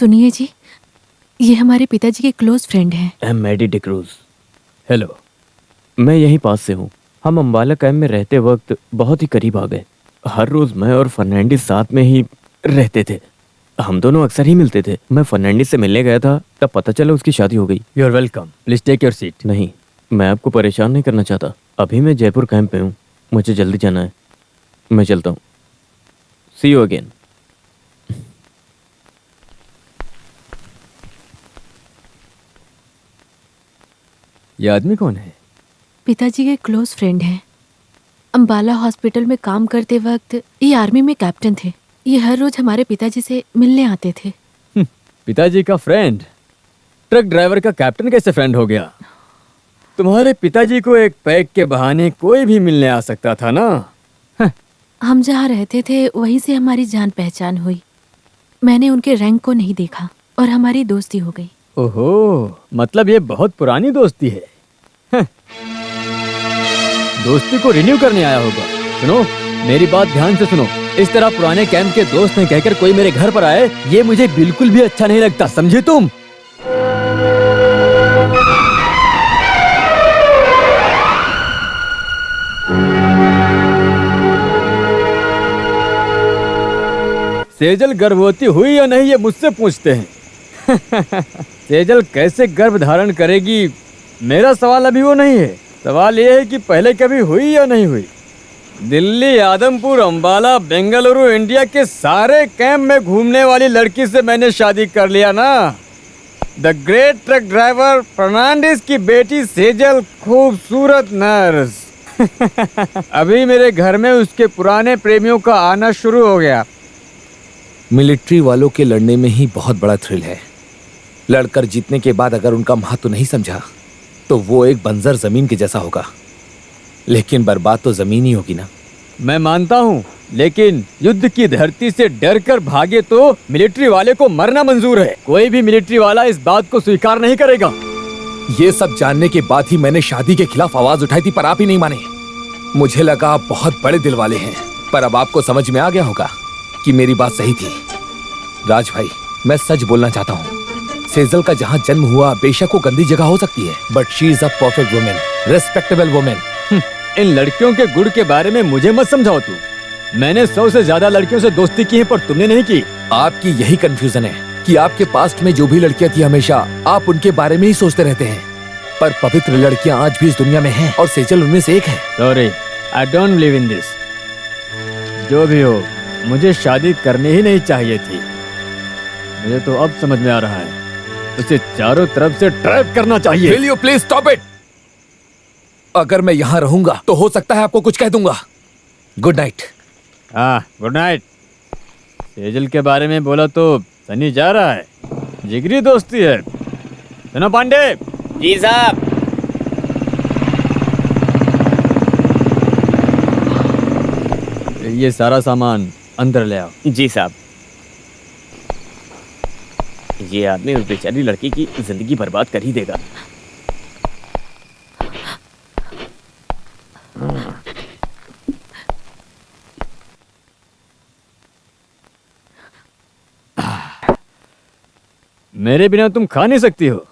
सुनिए जी, ये हमारे पिताजी के क्लोज फ्रेंड हैं। I am Maddy D'Cruz. Hello, मैं यहीं पास से हूँ। हम अम्बाला कैंप में रहते वक्त बहुत ही करीब आ गए। हर रोज मैं और फर्नांडिस साथ में ही रहते थे। हम दोनों अक्सर ही मिलते थे। मैं फर्नांडिस से मिलने गया था, तब पता चला उसकी शादी हो गई। You are welcome, please take your seat. नहीं, मैं आपको परेशान नहीं करना चाहता। अभी मैं जयपुर कैंप में हूँ, मुझे जल्दी जाना है। मैं चलता हूँ। सी यू अगेन। ये आदमी कौन है? पिताजी के क्लोज फ्रेंड हैं। अम्बाला हॉस्पिटल में काम करते वक्त ये आर्मी में कैप्टन थे। ये हर रोज हमारे पिताजी से मिलने आते थे। पिताजी का फ्रेंड ट्रक ड्राइवर का कैप्टन कैसे फ्रेंड हो गया? तुम्हारे पिताजी को एक पैक के बहाने कोई भी मिलने आ सकता था ना। हम जहाँ रहते थे वहीं से हमारी जान पहचान हुई। मैंने उनके रैंक को नहीं देखा और हमारी दोस्ती हो गई। ओहो, मतलब ये बहुत पुरानी दोस्ती है। दोस्ती को रिन्यू करने आया होगा। सुनो, मेरी बात ध्यान से सुनो। इस तरह पुराने कैंप के दोस्त ने कहकर कोई मेरे घर पर आए, ये मुझे बिल्कुल भी अच्छा नहीं लगता, समझे तुम? सेजल गर्भवती हुई या नहीं ये मुझसे पूछते हैं। सेजल कैसे गर्भ धारण करेगी, मेरा सवाल अभी वो नहीं है। सवाल ये है कि पहले कभी हुई या नहीं हुई। दिल्ली, आदमपुर, अंबाला, बेंगलुरु, इंडिया के सारे कैंप में घूमने वाली लड़की से मैंने शादी कर लिया ना। The great truck driver Fernandes की बेटी सेजल, खूबसूरत नर्स। अभी मेरे घर में उसके पुराने प्रेमियों का आना शुरू हो गया। मिलिट्री वालों के लड़ने में ही बहुत बड़ा थ्रिल है। लड़कर जीतने के बाद अगर उनका महत्व नहीं समझा तो वो एक बंजर जमीन के जैसा होगा। लेकिन बर्बाद तो जमीन ही होगी ना। मैं मानता हूँ, लेकिन युद्ध की धरती से डर कर भागे तो मिलिट्री वाले को मरना मंजूर है। कोई भी मिलिट्री वाला इस बात को स्वीकार नहीं करेगा। ये सब जानने के बाद ही मैंने शादी के खिलाफ आवाज उठाई थी, पर आप ही नहीं माने। मुझे लगा आप बहुत बड़े दिल वाले हैं, पर अब आपको समझ में आ गया होगा कि मेरी बात सही थी। राज भाई, मैं सच बोलना चाहता हूँ। सेजल का जहाँ जन्म हुआ बेशक वो गंदी जगह हो सकती है, but she is a perfect women, respectable women. इन लड़कियों के गुण के बारे में मुझे मत समझाओ तू। मैंने 100 से ज्यादा लड़कियों से दोस्ती की है, पर तुमने नहीं की। आपकी यही कंफ्यूजन है कि आपके पास्ट में जो भी लड़कियां थी हमेशा आप उनके बारे में ही सोचते रहते हैं, पर पवित्र लड़कियां आज भी इस दुनिया में हैं और सेजल उनमें से एक है। Sorry, I don't believe in this. जो भी हो, मुझे शादी करनी ही नहीं चाहिए थी। मुझे तो अब समझ में आ रहा है, उसे चारों तरफ से ट्रैप करना चाहिए। Will you please stop it? अगर मैं यहाँ रहूंगा तो हो सकता है आपको कुछ कह दूंगा। Good night. हाँ, गुड नाइट। सेजल के बारे में बोला तो सनी जा रहा है। जिगरी दोस्ती है। सुनो पांडे। जी साहब। ये सारा सामान अंदर ले आओ। जी साहब। ये आदमी उस बेचारी लड़की की जिंदगी बर्बाद कर ही देगा। मेरे बिना तुम खा नहीं सकती हो।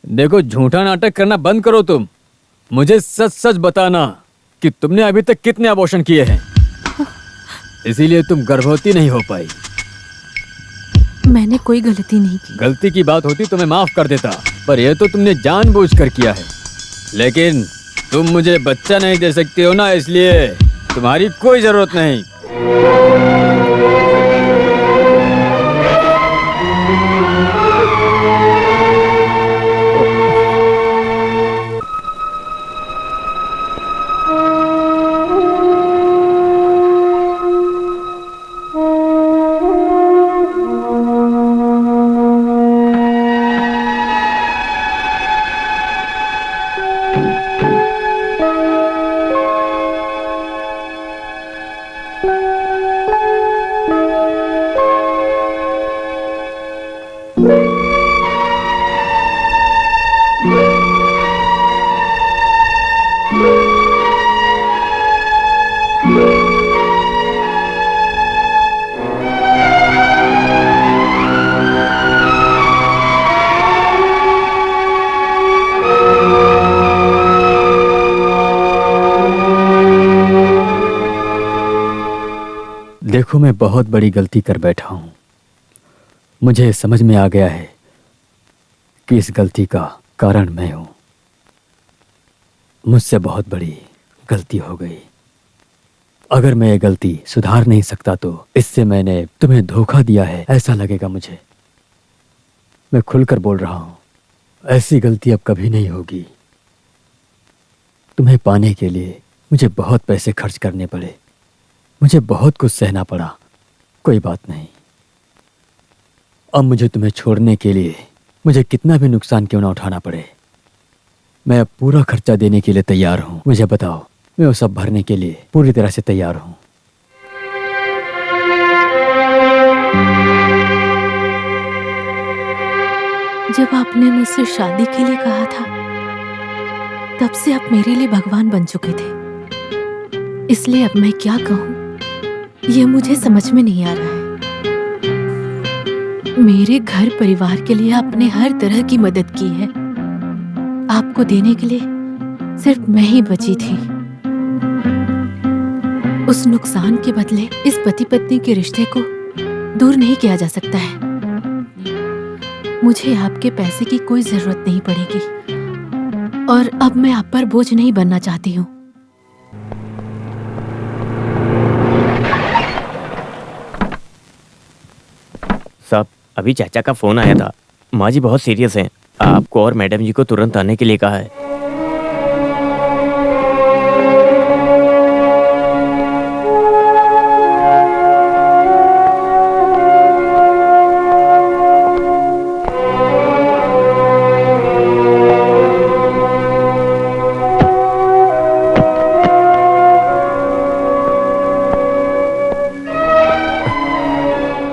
देखो, झूठा नाटक करना बंद करो तुम। मुझे सच सच बताना कि तुमने अभी तक कितने अबॉर्शन किए हैं। इसीलिए तुम गर्भवती नहीं हो पाई। मैंने कोई गलती नहीं की। गलती की बात होती तो मैं माफ कर देता, पर यह तो तुमने जानबूझकर किया है। लेकिन तुम मुझे बच्चा नहीं दे सकती हो ना, इसलिए तुम्हारी कोई जरूरत नहीं। मैं बहुत बड़ी गलती कर बैठा हूं। मुझे समझ में आ गया है कि इस गलती का कारण मैं हूं। मुझसे बहुत बड़ी गलती हो गई। अगर मैं ये गलती सुधार नहीं सकता तो इससे मैंने तुम्हें धोखा दिया है ऐसा लगेगा मुझे। मैं खुलकर बोल रहा हूं, ऐसी गलती अब कभी नहीं होगी। तुम्हें पाने के लिए मुझे बहुत पैसे खर्च करने पड़े, मुझे बहुत कुछ सहना पड़ा। कोई बात नहीं, अब मुझे तुम्हें छोड़ने के लिए मुझे कितना भी नुकसान क्यों ना उठाना पड़े, मैं अब पूरा खर्चा देने के लिए तैयार हूं। मुझे बताओ, मैं वो सब भरने के लिए पूरी तरह से तैयार हूं। जब आपने मुझसे शादी के लिए कहा था, तब से आप मेरे लिए भगवान बन चुके थे। इसलिए अब मैं क्या कहूं, ये मुझे समझ में नहीं आ रहा है। मेरे घर परिवार के लिए आपने हर तरह की मदद की है। आपको देने के लिए सिर्फ मैं ही बची थी। उस नुकसान के बदले इस पति पत्नी के रिश्ते को दूर नहीं किया जा सकता है। मुझे आपके पैसे की कोई जरूरत नहीं पड़ेगी और अब मैं आप पर बोझ नहीं बनना चाहती हूँ। साहब, अभी चाचा का फोन आया था। माँ जी बहुत सीरियस हैं। आपको और मैडम जी को तुरंत आने के लिए कहा है।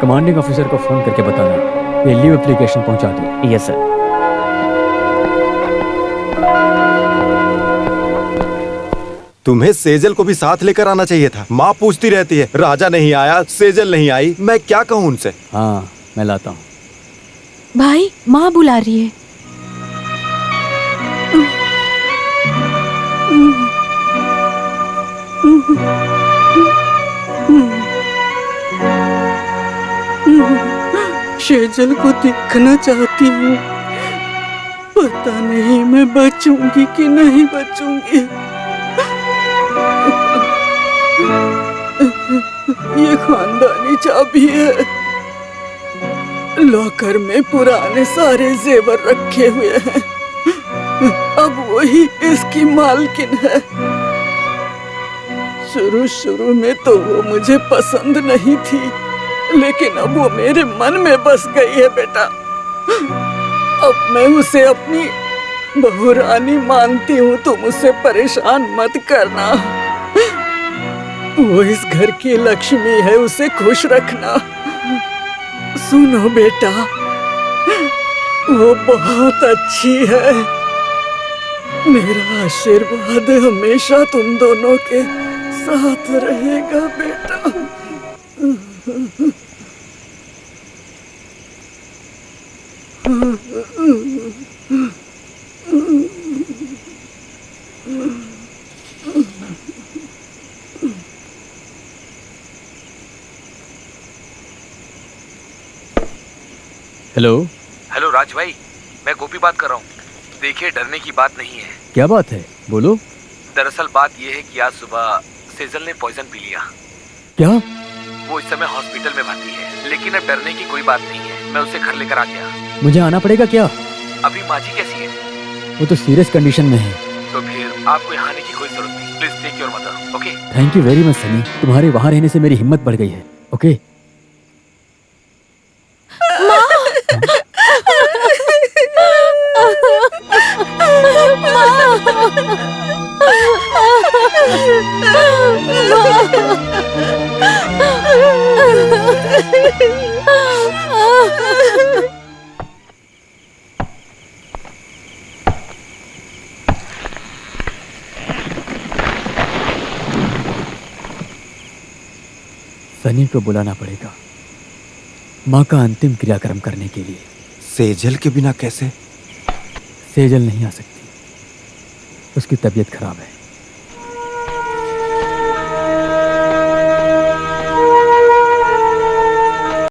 कमांडिंग ऑफिसर को फोन करके बताना ये लीव एप्लीकेशन पहुंचा दो। Yes sir. तुम्हें सेजल को भी साथ लेकर आना चाहिए था। माँ पूछती रहती है, राजा नहीं आया, सेजल नहीं आई। मैं क्या कहूँ उनसे? हाँ, मैं लाता हूँ। भाई, माँ बुला रही है। सेजल को देखना चाहती हूँ। पता नहीं मैं बचूंगी कि नहीं बचूंगी। ये खानदानी चाबी है। लॉकर में पुराने सारे जेवर रखे हुए हैं। अब वही इसकी मालकिन है। शुरू में तो वो मुझे पसंद नहीं थी, लेकिन अब वो मेरे मन में बस गई है बेटा। अब मैं उसे अपनी बहू रानी मानती हूँ। तुम उसे परेशान मत करना। वो इस घर की लक्ष्मी है, उसे खुश रखना। सुनो बेटा, वो बहुत अच्छी है। मेरा आशीर्वाद हमेशा तुम दोनों के साथ रहेगा बेटा। हेलो हेलो राज भाई, मैं गोपी बात कर रहा हूँ। देखिए, डरने की बात नहीं है। क्या बात है, बोलो। दरअसल बात यह है कि आज सुबह सेजल ने पॉइजन पी लिया। क्या? वो इस समय हॉस्पिटल में भर्ती है, लेकिन अब डरने की कोई बात नहीं है। मैं उसे घर लेकर आ गया। मुझे आना पड़ेगा क्या? अभी माँ जी कैसी है? वो तो सीरियस कंडीशन में है। तो फिर आपको यहाँ आने की कोई जरूरत नहीं। Please take your mother. Okay? Thank you very much Sunny, तुम्हारे वहां रहने से मेरी हिम्मत बढ़ गई है। ओके? सनी को बुलाना पड़ेगा माँ का अंतिम क्रियाक्रम करने के लिए। सेजल के बिना कैसे? सेजल नहीं आ सकती, उसकी तबीयत खराब है।